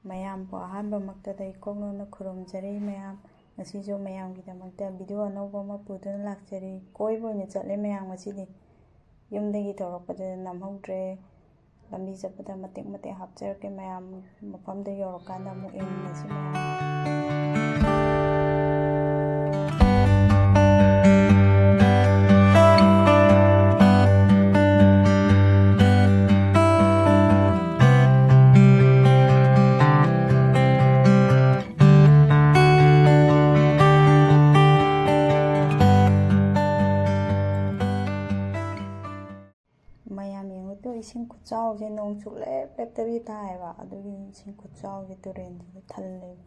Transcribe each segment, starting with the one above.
ꯃꯌꯥꯝꯕꯨ ꯑꯍꯥꯟꯕꯃꯛꯇꯗ ꯏꯀꯣꯛꯅꯅ ꯈꯨꯔꯨꯝꯖꯔꯤ ꯃꯌꯥꯝ ꯉꯁꯤꯁꯨ ꯃꯌꯥꯝꯒꯤꯗꯃꯛꯇ ꯚꯤꯗꯤꯑꯣ ꯑꯅꯧꯕ ꯑꯃ ꯄꯨꯗꯨꯅ ꯂꯥꯛꯆꯔꯤ ꯀꯣꯏꯕ ꯑꯣꯏꯅ ꯆꯠꯂꯦ ꯃꯌꯥꯝ ꯉꯁꯤꯗꯤ ꯌꯨꯝꯗꯒꯤ ꯊꯣꯔꯛꯄꯗ ꯅꯝꯍꯧꯗ꯭ꯔꯦ ꯂꯝꯕꯤ ꯆꯠꯄꯗ ꯃꯇꯦꯛ ꯃꯇꯦꯛ ꯍꯥꯞꯆꯔꯛꯀꯦ ꯃꯌꯥꯝ ꯃꯐꯝꯗ ꯌꯧꯔꯀꯥꯟꯗ ꯑꯃꯨꯛ ꯌꯦꯡꯃꯤꯟꯅꯁꯤ ꯃꯌꯥꯝ ꯃꯌꯥꯝ ꯌꯦꯡꯉꯨꯗꯣ ꯏꯁꯤꯡ ꯈꯨꯆꯥꯎꯁꯦ ꯅꯣꯡ ꯁꯨꯛꯂꯦꯞ ꯂꯦꯞꯇꯕꯤ ꯇꯥꯏꯑꯕ ꯑꯗꯨꯒꯤ ꯏꯁꯤꯡ ꯈꯨꯆꯥꯎꯁꯦ ꯇꯨꯔꯦꯟꯁꯤꯗ ꯊꯜꯂꯦꯕ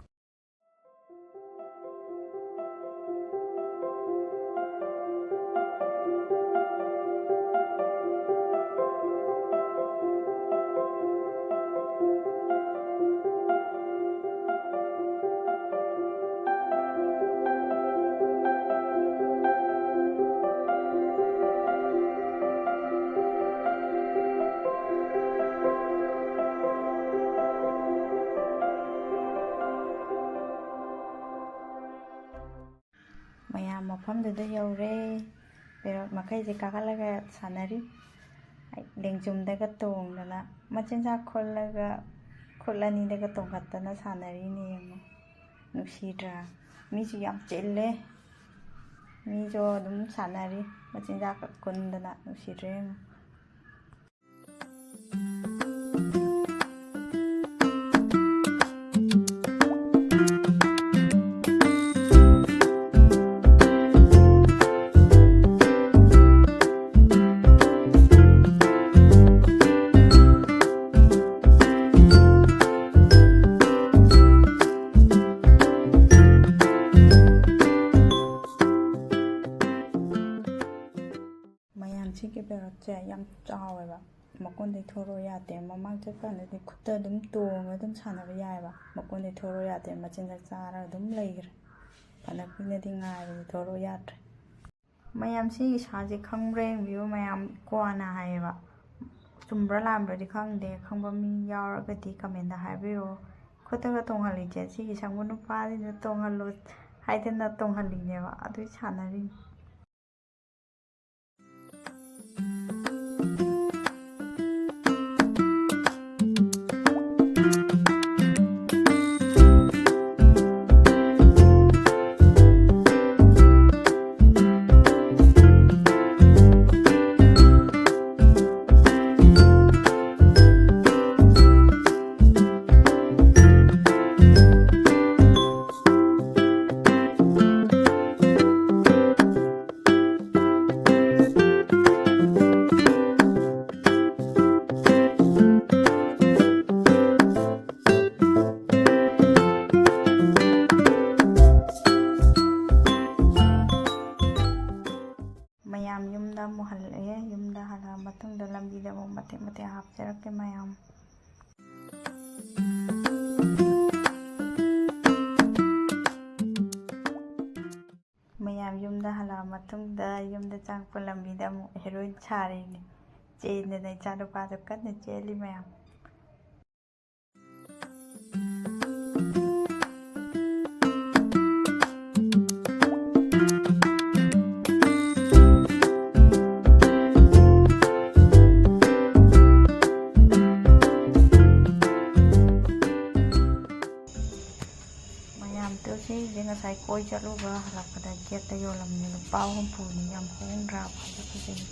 ꯃꯌꯥꯝ ꯃꯐꯝꯗꯨꯗ ꯌꯧꯔꯦ ꯄꯦꯔꯣꯠ ꯃꯈꯩꯁꯦ ꯀꯥꯈꯠꯂꯒ ꯁꯥꯟꯅꯔꯤ ꯂꯦꯡꯖꯨꯝꯗꯒ ꯇꯣꯡꯗꯅ ꯃꯆꯤꯟꯖꯥꯛ ꯈꯨꯜꯂꯒ ꯈꯨꯠ ꯑꯅꯤꯗꯒ ꯇꯣꯡꯈꯠꯇꯅ ꯁꯥꯟꯅꯔꯤꯅꯦ ꯌꯦꯡꯉꯣ ꯅꯨꯡꯁꯤꯗ꯭ꯔꯥ ꯃꯤꯁꯨ ꯌꯥꯝ ꯆꯤꯜꯂꯦ ꯃꯤꯁꯨ ꯑꯗꯨꯝ ꯁꯥꯟꯅꯔꯤ ꯃꯆꯤꯟꯖꯥꯛꯀ ꯈꯨꯟꯗꯅ ꯅꯨꯡꯁꯤꯗ꯭ꯔꯦ ꯌꯦꯡꯉꯣ ꯁꯤꯒꯤ ꯄꯦꯔꯣꯠꯁꯦ ꯌꯥꯝ ꯆꯥꯎꯋꯦꯕ ꯃꯀꯣꯟꯗꯩ ꯊꯣꯔꯛꯑꯣ ꯌꯥꯗꯦ ꯃꯃꯥꯡ ꯆꯠꯀꯥꯟꯗꯗꯤ ꯈꯨꯠꯇ ꯑꯗꯨꯝ ꯇꯣꯡꯉꯒ ꯑꯗꯨꯝ ꯁꯥꯟꯅꯕ ꯌꯥꯏꯑꯕ ꯃꯀꯣꯟꯗꯩ ꯊꯣꯔꯛꯑꯣ ꯌꯥꯗꯦ ꯃꯆꯤꯟꯖꯥꯛ ꯆꯥꯔꯒ ꯑꯗꯨꯝ ꯂꯩꯈ꯭ꯔꯦ ꯐꯅ ꯀꯨꯏꯅꯗꯤ ꯉꯥꯏꯕꯗꯤ ꯊꯣꯔꯛꯑꯣ ꯌꯥꯗ꯭ꯔꯦ ꯃꯌꯥꯝ ꯁꯤꯒꯤ ꯁꯥꯁꯦ ꯈꯪꯕ꯭ꯔꯥ ꯌꯦꯡꯕꯤꯌꯨ ꯃꯌꯥꯝ ꯀ꯭ꯋꯥꯅ ꯍꯥꯏꯌꯦꯕ ꯆꯨꯝꯕ꯭ꯔꯥ ꯂꯥꯟꯕ꯭ꯔꯗꯤ ꯈꯪꯗꯦ ꯈꯪꯕ ꯃꯤ ꯌꯥꯎꯔꯒꯗꯤ ꯀꯃꯦꯟꯗ ꯍꯥꯏꯕꯤꯔꯛꯑꯣ ꯈꯨꯠꯇꯒ ꯇꯣꯡꯍꯜꯂꯤꯁꯦ ꯁꯤꯒꯤ ꯁꯪꯕ ꯅꯨꯄꯥꯁꯤꯅ ꯇꯣꯡꯍꯜꯂꯣ ꯍꯥꯏꯗꯅ ꯇꯣꯡꯍꯜꯂꯤꯅꯦꯕ ꯑꯗꯨꯏ ꯁꯥꯟꯅꯔꯤꯅꯤ ꯃꯌꯥꯝ ꯌꯨꯝꯗ ꯑꯃꯨꯛ ꯍꯜꯂꯛꯑꯦ ꯌꯨꯝꯗ ꯍꯜꯂꯛꯑ ꯃꯇꯨꯡꯗ ꯂꯝꯕꯤꯗ ꯑꯃꯨꯛ ꯃꯇꯦꯛ ꯃꯇꯦꯛ ꯍꯥꯞꯆꯔꯛꯀꯦ ꯃꯌꯥꯝ ꯃꯌꯥꯝ ꯌꯨꯝꯗ ꯍꯜꯂꯛꯑ ꯃꯇꯨꯡꯗ ꯌꯨꯝꯗ ꯆꯪꯉꯛꯄ ꯂꯝꯕꯤꯗ ꯑꯃꯨꯛ ꯍꯦꯔꯣꯏꯟ ꯁꯥꯔꯤꯅꯤ ꯆꯦꯟꯗꯅ ꯏꯆꯥ ꯅꯨꯄꯥꯗꯣ ꯀꯟꯅ ꯆꯦꯜꯂꯤ ꯃꯌꯥꯝ ꯁꯤꯁꯦ ꯉꯁꯥꯏ ꯀꯣꯏ ꯆꯠꯂꯨꯕ ꯍꯜꯂꯛꯄꯗ ꯒꯦꯠꯇ ꯌꯣꯜꯂꯝꯃꯦ ꯂꯨꯄꯥ 60ꯅꯤ ꯌꯥꯝ ꯍꯣꯡꯗ꯭ꯔꯥ ꯐꯖ ꯐꯖꯩ